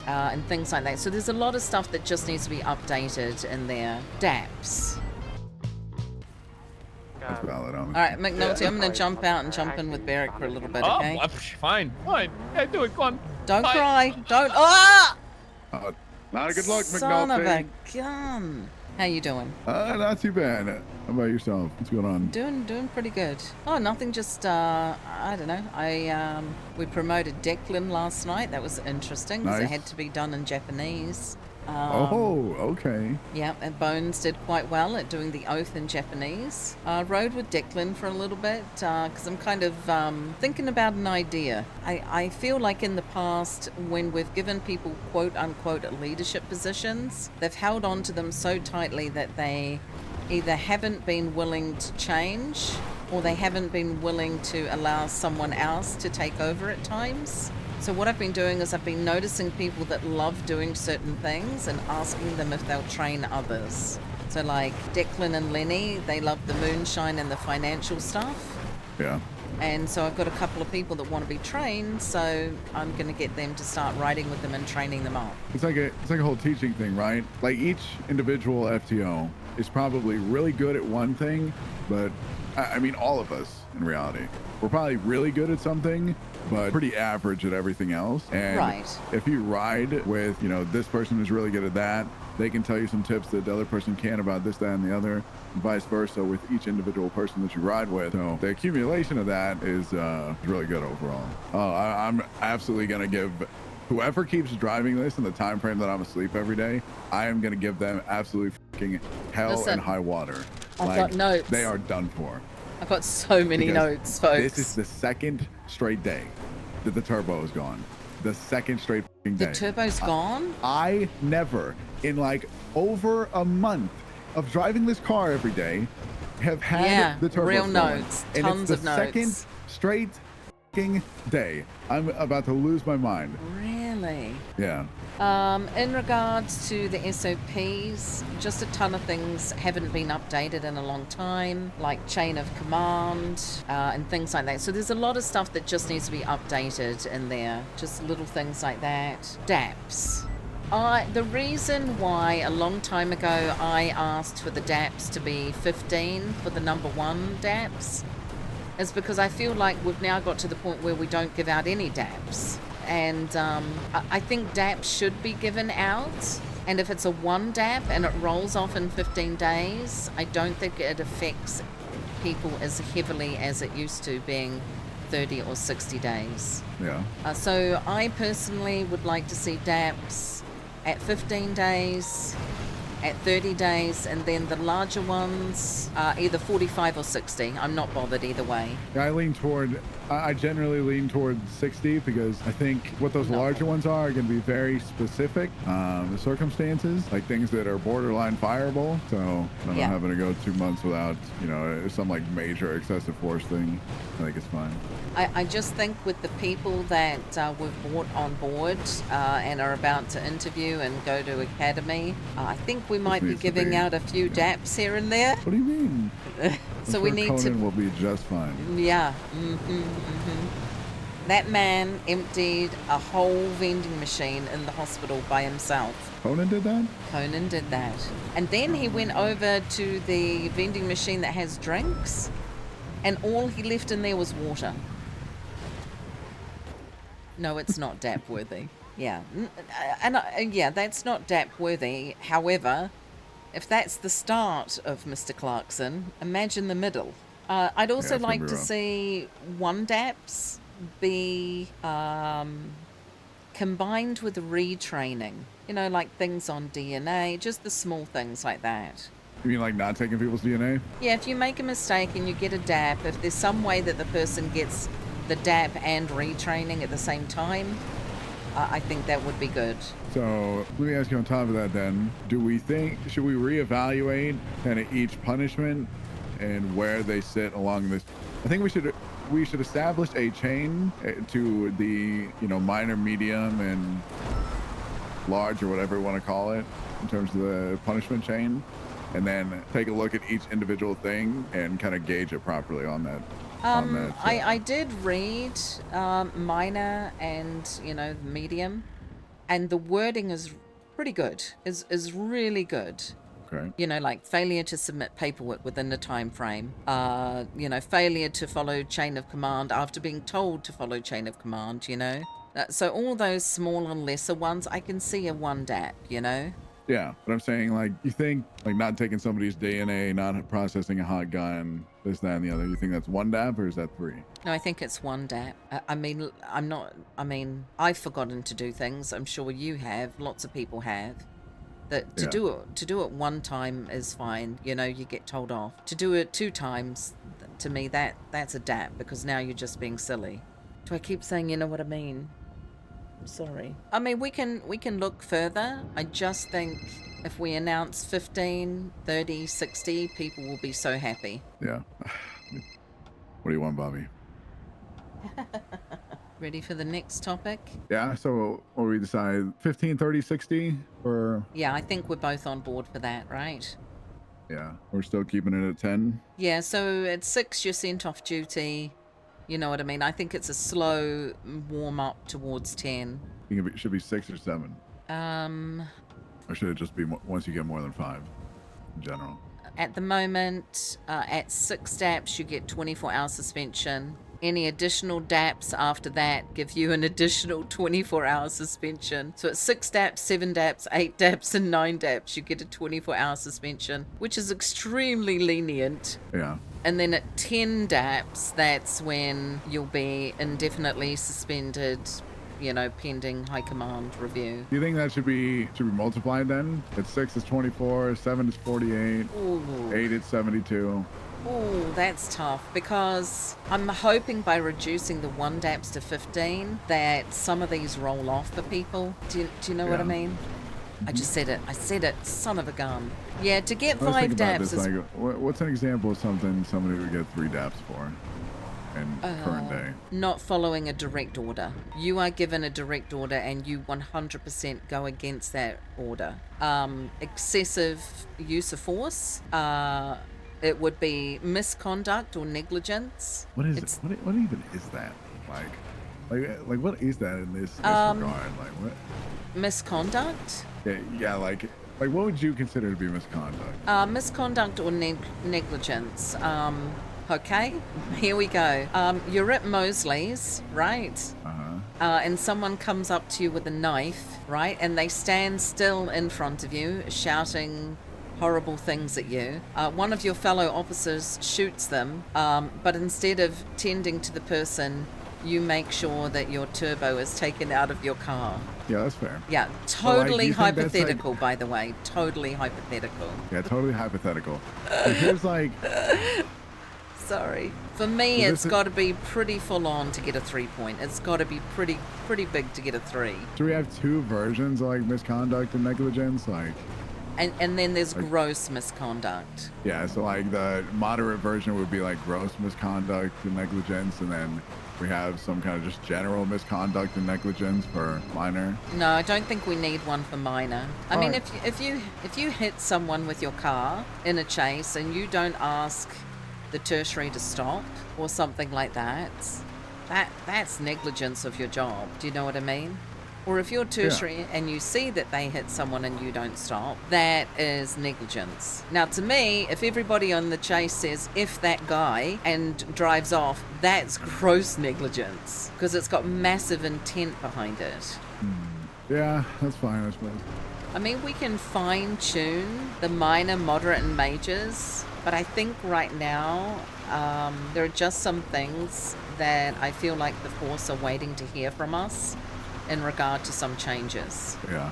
and things like that. So there's a lot of stuff that just needs to be updated in their DAPs. That's valid. All right, McNulty, I'm going to jump out and jump in with Beric for a little bit, okay? Oh, fine. Yeah, do it. Go on. Don't cry. Don't. Ah! Not a good look, Son of McNulty. a gun. How you doing? Not too bad. How about yourself? What's going on? Doing pretty good. Oh, nothing. Just I don't know. We promoted Declan last night. That was interesting because it Nice. had to be done in Japanese. Oh, okay. Yeah, and Bones did quite well at doing the oath in Japanese. Rode with Declan for a little bit because I'm kind of thinking about an idea. I feel like in the past, when we've given people quote-unquote leadership positions, they've held on to them so tightly that they either haven't been willing to change or they haven't been willing to allow someone else to take over at times. So what I've been doing is I've been noticing people that love doing certain things and asking them if they'll train others. So like Declan and Lenny, they love the moonshine and the financial stuff. Yeah. And so I've got a couple of people that want to be trained, so I'm going to get them to start riding with them and training them up. It's like a whole teaching thing, right? Like each individual FTO is probably really good at one thing, but I mean, all of us in reality, we're probably really good at something, but pretty average at everything else. And Right. if you ride with, this person is really good at that, they can tell you some tips that the other person can about this, that, and the other, and vice versa with each individual person that you ride with. So the accumulation of that is really good overall. I'm absolutely going to give whoever keeps driving this in the time frame that I'm asleep every day, I am going to give them absolutely fucking hell Listen, and high water. I've got notes. They are done for. I've got so many Because notes, folks. This is the second straight day that the turbo is gone. The second straight fucking day. The turbo's gone? I never, in like over a month of driving this car every day, have had the turbo real going. notes. And Tons it's of the notes. second straight fucking day. I'm about to lose my mind. Really? Yeah. In regards to the SOPs, just a ton of things haven't been updated in a long time, like chain of command and things like that. So there's a lot of stuff that just needs to be updated in there, just little things like that. DAPs. The reason why a long time ago I asked for the DAPs to be 15 for the number 1 DAPs is because I feel like we've now got to the point where we don't give out any DAPs. And I think DAP should be given out. And if it's a 1 DAP and it rolls off in 15 days, I don't think it affects people as heavily as it used to, being 30 or 60 days. Yeah. So I personally would like to see DAPs at 15 days, at 30 days, and then the larger ones either 45 or 60. I'm not bothered either way. I generally lean toward 60 because I think what those larger ones are going to be very specific, the circumstances, like things that are borderline fireable. So I'm not having to go 2 months without, some like major excessive force thing. I think it's fine. I just think with the people that we've brought on board and are about to interview and go to academy, I think we might be giving out a few DAPs here and there. What do you mean? So we need Conan will be just fine. Yeah. That man emptied a whole vending machine in the hospital by himself. Conan did that? Conan did that. And then he went over to the vending machine that has drinks, and all he left in there was water. No, it's not DAP worthy. Yeah. And that's not DAP worthy. However, if that's the start of Mr. Clarkson, imagine the middle. I'd also like to see 1 DAPs be combined with retraining. Like things on DNA, just the small things like that. You mean like not taking people's DNA? Yeah, if you make a mistake and you get a DAP, if there's some way that the person gets the DAP and retraining at the same time, I think that would be good. So let me ask you on top of that then, should we reevaluate kind of each punishment and where they sit along this? I think we should establish a chain to the, minor, medium, and large, or whatever you want to call it, in terms of the punishment chain, and then take a look at each individual thing and kind of gauge it properly on that. I did read minor and medium, And the wording is pretty good, is really good. Okay. You know, like failure to submit paperwork within the time frame. You know, failure to follow chain of command after being told to follow chain of command, you know. So all those smaller, lesser ones, I can see a 1 DAP, you know. Yeah, but I'm saying, like, you think, like, not taking somebody's DNA, not processing a hot gun, this, that, and the other, you think that's 1 DAP, or is that 3? No, I think it's 1 DAP. I mean, I've forgotten to do things. I'm sure you have. Lots of people have. That to do it 1 time is fine. You know, you get told off. To do it 2 times, to me, that's a DAP, because now you're just being silly. Do I keep saying, you know what I mean? I'm sorry. I mean, we can look further. I just think if we announce 15, 30, 60, people will be so happy. Yeah. What do you want, Bobby? Ready for the next topic? Yeah, so what we decide, 15, 30, 60, or... Yeah, I think we're both on board for that, right? Yeah, we're still keeping it at 10? Yeah, so at 6, you're sent off duty. You know what I mean? I think it's a slow warm-up towards 10. You think it should be 6 or 7? Or should it just be once you get more than 5, in general? At the moment, at 6 DAPs, you get 24-hour suspension. Any additional DAPs after that give you an additional 24-hour suspension. So at 6 DAPs, 7 DAPs, 8 DAPs, and 9 DAPs, you get a 24-hour suspension, which is extremely lenient. Yeah. And then at 10 DAPs, that's when you'll be indefinitely suspended, you know, pending high command review. Do you think that should be multiplied then? At 6 is 24, 7 is 48, Ooh. 8 is 72. Oh, that's tough, because I'm hoping by reducing the 1 DAPs to 15 that some of these roll off for people. Do you know what I mean? I just said it. I said it. Son of a gun. Yeah, to get 5 DAPs is... Like, what's an example of something somebody would get 3 DAPs for in current day? Not following a direct order. You are given a direct order and you 100% go against that order. Excessive use of force. It would be misconduct or negligence. What is it? What even is that? Like what is that in this regard? Like what? Misconduct? Yeah, like what would you consider to be misconduct? Misconduct or negligence. Okay, here we go. You're at Mosley's, right? And someone comes up to you with a knife, right? And they stand still in front of you, shouting horrible things at you. One of your fellow officers shoots them, but instead of tending to the person, you make sure that your turbo is taken out of your car. Yeah, that's fair. Yeah, totally hypothetical, by the way. Totally hypothetical. Yeah, totally hypothetical. But here's like... Sorry. For me, it's got to be pretty full on to get a 3-point. It's got to be pretty big to get a 3. Do we have 2 versions of like misconduct and negligence? Like... And then there's gross misconduct. Yeah, so like the moderate version would be like gross misconduct and negligence, and then we have some kind of just general misconduct and negligence for minor. No, I don't think we need one for minor. I mean, if you hit someone with your car in a chase and you don't ask the tertiary to stop or something like that, that's negligence of your job. Do you know what I mean? Or if you're tertiary and you see that they hit someone and you don't stop, that is negligence. Now, to me, if everybody on the chase says, "F that guy," and drives off, that's gross negligence, because it's got massive intent behind it. Yeah, that's fine, I suppose. I mean, we can fine-tune the minor, moderate, and majors, but I think right now there are just some things that I feel like the Force are waiting to hear from us in regard to some changes. Yeah.